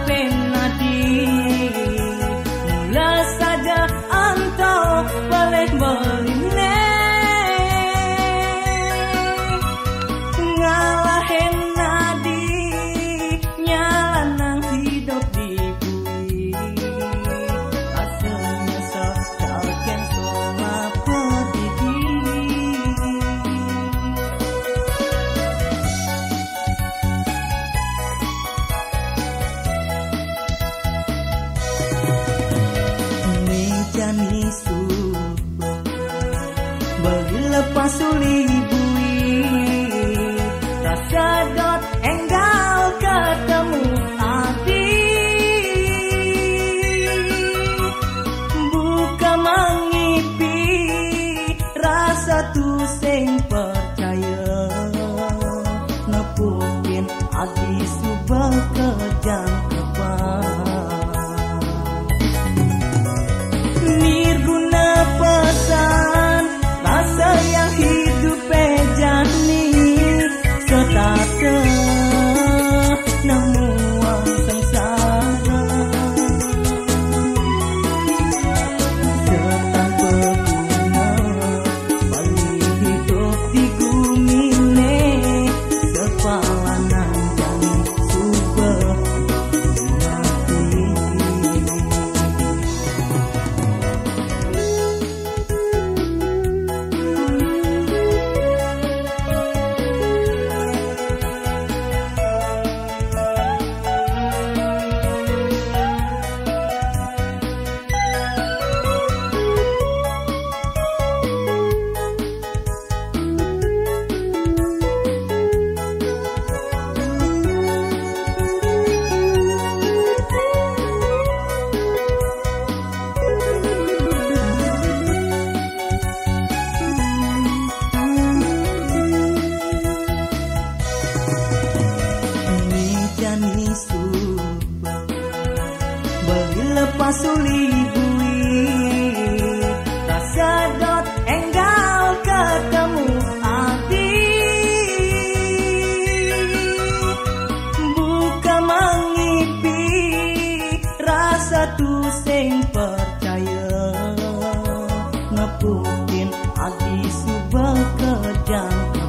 penadi mula saja antau balik beline ngalahin nadi nyalanang hidup di bui aslinya sekalken sama pedidi jani subah bagi lepas suli bui rasa dot enggal ketemu hati buka mengipi rasa tu sing percaya nepukin adi subah kejang kebang nirguna pesan rasa yang hidup jani setata namuang sengsara setan peguna balik hidup di gumine sepalanan jani subah jani subah bagi lepas suli bui rasa dot enggal ketemu hati buka mengipi rasa tu sing percaya nepukin adi subah kejang